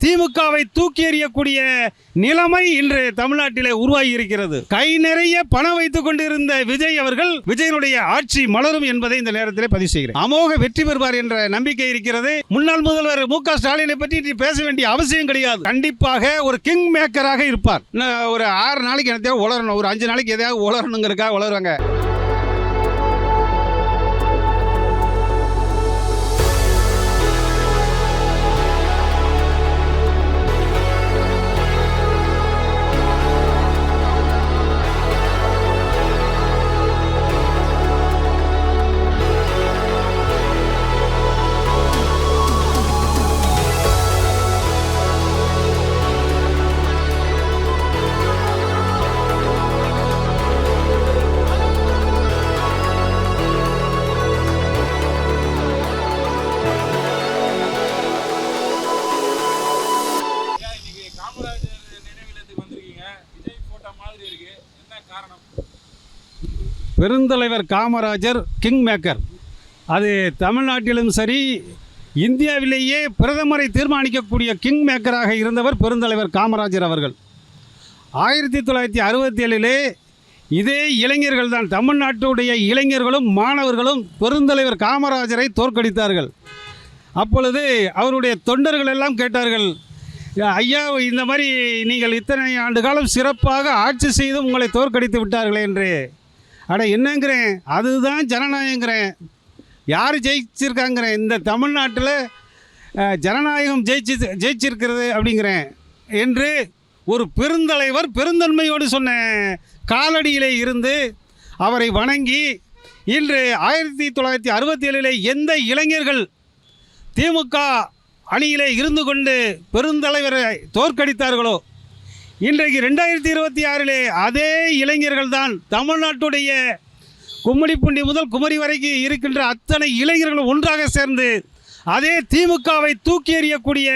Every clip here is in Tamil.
திமுகவை தூக்கி எறியக்கூடிய நிலைமை இன்று தமிழ்நாட்டிலே உருவாகி இருக்கிறது. கை நிறைய பணம் வைத்துக் கொண்டிருந்த விஜய் அவர்கள் விஜயனுடைய ஆட்சி மலரும் என்பதை இந்த நேரத்திலே பதிவு செய்கிறேன். அமோக வெற்றி பெறுவார் என்ற நம்பிக்கை இருக்கிறது. முன்னாள் முதல்வர் மு.க. ஸ்டாலினை பற்றி பேச வேண்டிய அவசியம் கிடையாது. கண்டிப்பாக ஒரு கிங் மேக்கராக இருப்பார். ஒரு 6 நாளைக்கு எனக்கு உளரணும், ஒரு 5 நாளைக்கு எதையாவது உளரணுங்கிறதுக்காக உளருவாங்க. பெருந்தலைவர் காமராஜர் கிங் மேக்கர். அது தமிழ்நாட்டிலும் சரி, இந்தியாவிலேயே பிரதமரை தீர்மானிக்கக்கூடிய கிங் மேக்கராக இருந்தவர் பெருந்தலைவர் காமராஜர் அவர்கள். 1967 இதே இளைஞர்கள் தான், தமிழ்நாட்டுடைய இளைஞர்களும் மாணவர்களும் பெருந்தலைவர் காமராஜரை தோற்கடித்தார்கள். அப்பொழுது அவருடைய தொண்டர்கள் எல்லாம் கேட்டார்கள், ஐயா, இந்த மாதிரி நீங்கள் இத்தனை ஆண்டு காலம் சிறப்பாக ஆட்சி செய்து உங்களை தோற்கடித்து விட்டார்களே என்று. அட என்னங்கிறேன், அதுதான் ஜனநாயகங்கிறேன். யார் ஜெயிச்சிருக்காங்கிறேன், இந்த தமிழ்நாட்டில் ஜனநாயகம் ஜெயிச்சிருக்கிறது அப்படிங்கிறேன் என்று ஒரு பெருந்தலைவர் பெருந்தன்மையோடு சொன்ன காலடியிலே இருந்து அவரை வணங்கி, இன்று 1967 எந்த இளைஞர்கள் திமுக அணியிலே இருந்து கொண்டு பெருந்தலைவரை தோற்கடித்தார்களோ, இன்றைக்கு 2026 அதே இளைஞர்கள் தான் தமிழ்நாட்டுடைய கும்மிடிப்பூண்டி முதல் குமரி வரைக்கும் இருக்கின்ற அத்தனை இளைஞர்கள் ஒன்றாக சேர்ந்து அதே திமுகவை தூக்கி எறியக்கூடிய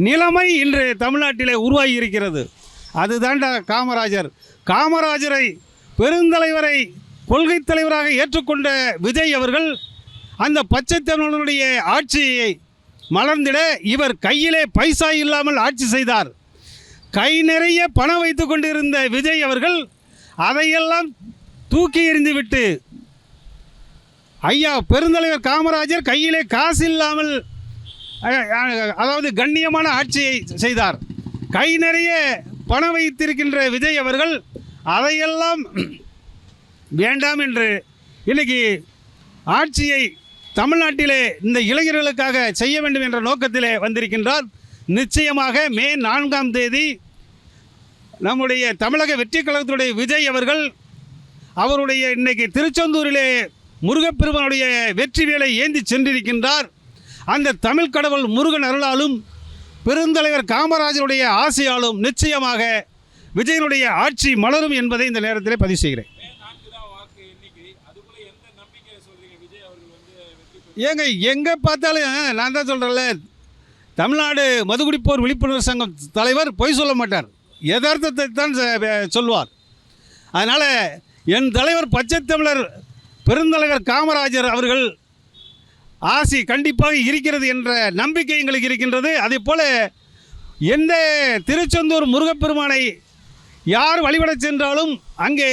நிலைமை இன்று தமிழ்நாட்டிலே உருவாகி இருக்கிறது. அதுதான்டா காமராஜர். காமராஜரை பெருந்தலைவரை கொள்கை தலைவராக ஏற்றுக்கொண்ட விஜய் அவர்கள் அந்த பச்சை தமிழனுடைய ஆட்சியை மலர்ந்திட இவர் கையிலே பைசா இல்லாமல் ஆட்சி செய்தார். கை நிறைய பணம் வைத்து கொண்டிருந்த விஜய் அவர்கள் அதையெல்லாம் தூக்கி எறிந்துவிட்டு, ஐயா பெருந்தலைவர் காமராஜர் கையிலே காசு இல்லாமல், அதாவது கண்ணியமான ஆட்சியை செய்தார். கை நிறைய பணம் வைத்திருக்கின்ற விஜய் அவர்கள் அதையெல்லாம் வேண்டாம் என்று இன்னைக்கு ஆட்சியை தமிழ்நாட்டிலே இந்த இளைஞர்களுக்காக செய்ய வேண்டும் என்ற நோக்கத்திலே வந்திருக்கின்றார். நிச்சயமாக மே 4ஆம் தேதி நம்முடைய தமிழக வெற்றி கழகத்தினுடைய விஜய் அவர்கள் அவருடைய இன்னைக்கு திருச்செந்தூரிலே முருகப்பெருமானுடைய வெற்றி வேலை ஏந்தி சென்றிருக்கின்றார். அந்த தமிழ் கடவுள் முருகன் அருளாலும் பெருந்தலைவர் காமராஜருடைய ஆசையாலும் நிச்சயமாக விஜயனுடைய ஆட்சி மலரும் என்பதை இந்த நேரத்தில் பதிவு செய்கிறேன். ஏங்க எங்கே பார்த்தாலும் நான் தான் சொல்கிறேன்ல, தமிழ்நாடு மதுகுடிப்போர் விழிப்புணர்வு சங்கம் தலைவர் பொய் சொல்ல மாட்டார், யதார்த்தத்தை தான் சொல்வார். அதனால் என் தலைவர் பச்சை தமிழர் பெருந்தலைவர் காமராஜர் அவர்கள் ஆசி கண்டிப்பாக இருக்கிறது என்ற நம்பிக்கை எங்களுக்கு இருக்கின்றது. அதே போல் எந்த திருச்செந்தூர் முருகப்பெருமானை யார் வழிபட சென்றாலும் அங்கே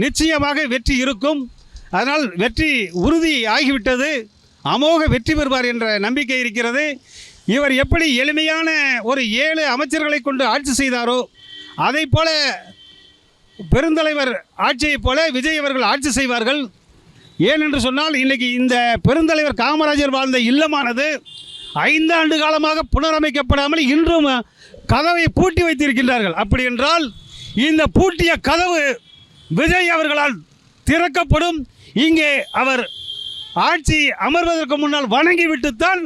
நிச்சயமாக வெற்றி இருக்கும். அதனால் வெற்றி உறுதி ஆகிவிட்டது. அமோக வெற்றி பெறுவார் என்ற நம்பிக்கை இருக்கிறது. இவர் எப்படி எளிமையான ஒரு 7 அமைச்சர்களை கொண்டு ஆட்சி செய்தாரோ அதை போல பெருந்தலைவர் ஆட்சியைப் போல விஜய் அவர்கள் ஆட்சி செய்வார்கள். ஏனென்று சொன்னால் இன்றைக்கி இந்த பெருந்தலைவர் காமராஜர் வாழ்ந்த இல்லமானது 5 ஆண்டு காலமாக புனரமைக்கப்படாமல் இன்றும் கதவை பூட்டி வைத்திருக்கின்றார்கள். அப்படி என்றால் இந்த பூட்டிய கதவு விஜய் அவர்களால் திறக்கப்படும். இங்கே அவர் ஆட்சி அமர்வதற்கு முன்னால் வணங்கிவிட்டுத்தான்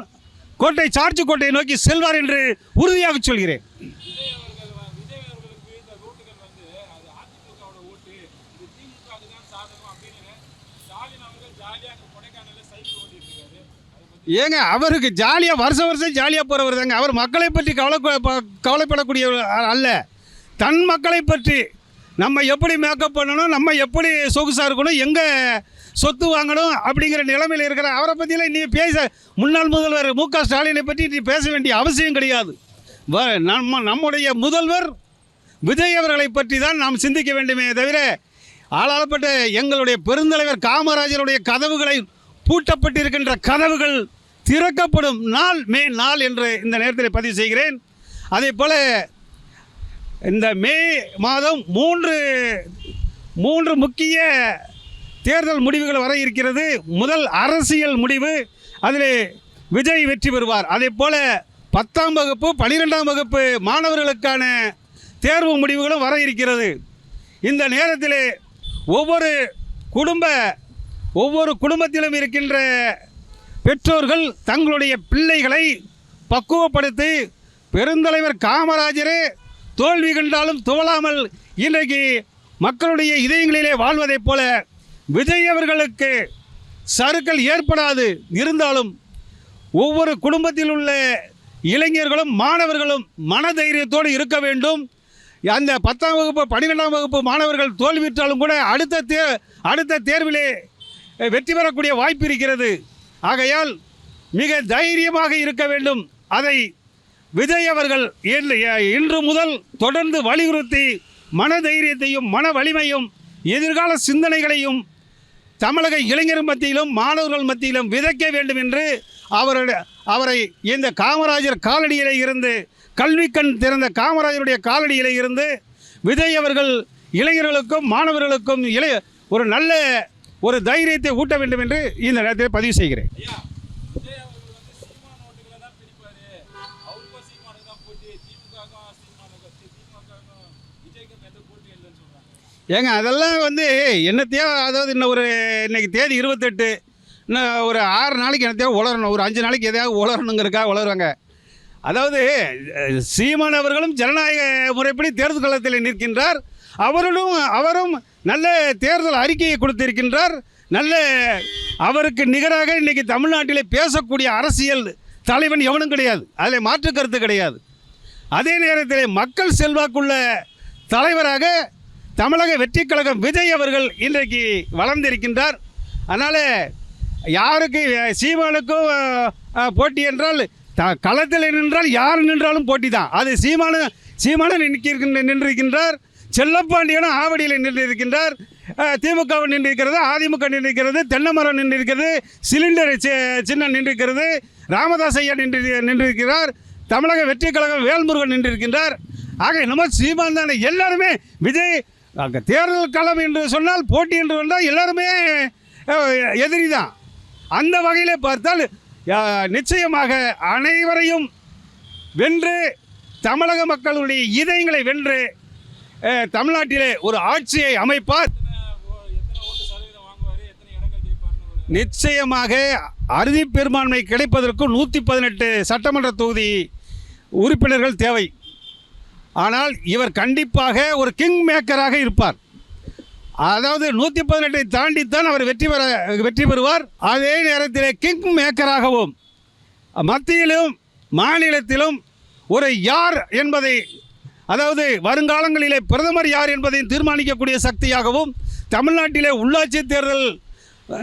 கோட்டை சார்ஜ் கோட்டையை நோக்கி செல்வார் என்று உறுதியாக சொல்கிறேன். ஏங்க அவருக்கு ஜாலியாக வருஷம் ஜாலியாக போகிறவர் தாங்க. அவர் மக்களை பற்றி கவலைப்படக்கூடிய அல்ல, தன் மக்களை பற்றி நம்ம எப்படி மேக்கப் பண்ணணும், நம்ம எப்படி சொகுசாக இருக்கணும், எங்கே சொத்து வாங்கணும் அப்படிங்கிற நிலைமையில் இருக்கிற அவரை பற்றியெல்லாம் நீ பேச முன்னாள் முதல்வர் மு.க. ஸ்டாலினை பற்றி நீ பேச வேண்டிய அவசியம் கிடையாது. நம்முடைய முதல்வர் விஜய் அவர்களை பற்றி தான் நாம் சிந்திக்க வேண்டுமே தவிர ஆளாளப்பட்ட எங்களுடைய பெருந்தலைவர் காமராஜருடைய கதவுகளை பூட்டப்பட்டிருக்கின்ற கதவுகள் திறக்கப்படும் நாள் மே நாள் என்று இந்த நேரத்தில் பதிவு செய்கிறேன். அதே போல் இந்த மே மாதம் மூன்று முக்கிய தேர்தல் முடிவுகள் வர இருக்கிறது. முதல் அரசியல் முடிவு, அதில் விஜய் வெற்றி பெறுவார். அதே போல் 10ஆம் வகுப்பு 12ஆம் வகுப்பு மாணவர்களுக்கான தேர்வு முடிவுகளும் வர இருக்கிறது. இந்த நேரத்தில் ஒவ்வொரு குடும்பத்திலும் இருக்கின்ற பெற்றோர்கள் தங்களுடைய பிள்ளைகளை பக்குவப்படுத்தி பெருந்தலைவர் காமராஜரே தோல்வி கண்டாலும் துவளாமல் இன்றைக்கு மக்களுடைய இதயங்களிலே வாழ்வதைப் போல விஜய் அவர்களுக்கு சறுக்கல் ஏற்படாது. இருந்தாலும் ஒவ்வொரு குடும்பத்தில் உள்ள இளைஞர்களும் மாணவர்களும் மனதைரியத்தோடு இருக்க வேண்டும். அந்த 10ஆம் வகுப்பு 12ஆம் வகுப்பு மாணவர்கள் தோல்வியுற்றாலும் கூட அடுத்த தேர்விலே வெற்றி பெறக்கூடிய வாய்ப்பு இருக்கிறது. ஆகையால் மிக தைரியமாக இருக்க வேண்டும். அதை விஜய் அவர்கள் இன்று முதல் தொடர்ந்து வலியுறுத்தி மன தைரியத்தையும் மன வலிமையும் எதிர்கால சிந்தனைகளையும் தமிழக இளைஞர் மத்தியிலும் மாணவர்கள் மத்தியிலும் விதைக்க வேண்டும் என்று அவரை இந்த காமராஜர் காலடியிலே இருந்து கல்விக்கண் திறந்த காமராஜருடைய காலடியிலே இருந்து விஜய் அவர்கள் இளைஞர்களுக்கும் மாணவர்களுக்கும் ஒரு நல்ல ஒரு தைரியத்தை ஊட்ட வேண்டும் என்று இந்த நேரத்தில் பதிவு செய்கிறேன். ஏங்க அதெல்லாம் என்னத்தையோ, அதாவது இன்னைக்கு தேதி 28, இன்னும் ஒரு 6 நாளைக்கு என்னத்தையோ உளரணும், ஒரு 5 நாளைக்கு எதையாவது உளரணுங்கிறதுக்காக உளருவாங்க. அதாவது சீமான் அவர்களும் ஜனநாயக முறைப்படி தேர்தல் களத்தில் நிற்கின்றார். அவரும் நல்ல தேர்தல் அறிக்கையை கொடுத்திருக்கின்றார். அவருக்கு நிகராக இன்றைக்கி தமிழ்நாட்டிலே பேசக்கூடிய அரசியல் தலைவன் எவனும் கிடையாது. அதில் மாற்று கருத்து கிடையாது. அதே நேரத்தில் மக்கள் செல்வாக்குள்ள தலைவராக தமிழக வெற்றி கழகம் விஜய் அவர்கள் இன்றைக்கு வளர்ந்திருக்கின்றார். அதனால் யாருக்கு சீமானுக்கும் போட்டி என்றால் களத்தில் நின்றால் யார் நின்றாலும் போட்டி தான். அது சீமானும் நின்றிருக்கின்றார், செல்லப்பாண்டியனும் ஆவடியில் நின்றிருக்கின்றார், திமுக நின்றிருக்கிறது, அதிமுக நின்றிருக்கிறது, தென்னமரம் நின்றிருக்கிறது, சிலிண்டர் சின்னம் நின்றிருக்கிறது, ராமதாஸ் ஐயா நின்றிருக்கிறார், தமிழக வெற்றி கழகம் வேல்முருகன் நின்றிருக்கின்றார். ஆக நம்ம சீமான் தானே. எல்லாருமே விஜய் தேர்தல் களம் என்று சொன்னால், போட்டி என்று சொன்னால் எல்லாருமே எதிரி தான். அந்த வகையிலே பார்த்தால் நிச்சயமாக அனைவரையும் வென்று தமிழக மக்களுடைய இதயங்களை வென்று தமிழ்நாட்டிலே ஒரு ஆட்சியை அமைப்பார். நிச்சயமாக அறுதி பெரும்பான்மை கிடைப்பதற்கு 118 சட்டமன்ற தொகுதி உறுப்பினர்கள் தேவை. ஆனால் இவர் கண்டிப்பாக ஒரு கிங் மேக்கராக இருப்பார். அதாவது 118 தாண்டித்தான் அவர் வெற்றி பெறுவார். அதே நேரத்தில் கிங் மேக்கராகவும் மத்தியிலும் மாநிலத்திலும் ஒரு யார் என்பதை, அதாவது வருங்காலங்களிலே பிரதமர் யார் என்பதை தீர்மானிக்கக்கூடிய சக்தியாகவும், தமிழ்நாட்டிலே உள்ளாட்சி தேர்தல்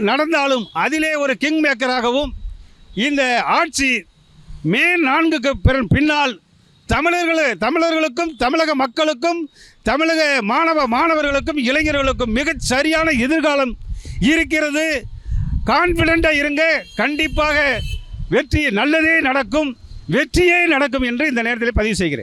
நடந்தாலும் அதிலே ஒரு கிங் மேக்கராகவும் இந்த ஆட்சி மே 4க்கு பின்னால் தமிழர்களுக்கும் தமிழக மக்களுக்கும் தமிழக மாணவர்களுக்கும் இளைஞர்களுக்கும் மிகச் சரியான எதிர்காலம் இருக்கிறது. கான்ஃபிடென்ட்டாக இருங்க. கண்டிப்பாக வெற்றி நல்லதே நடக்கும், வெற்றியே நடக்கும் என்று இந்த நேரத்தில் பதிவு செய்கிறேன்.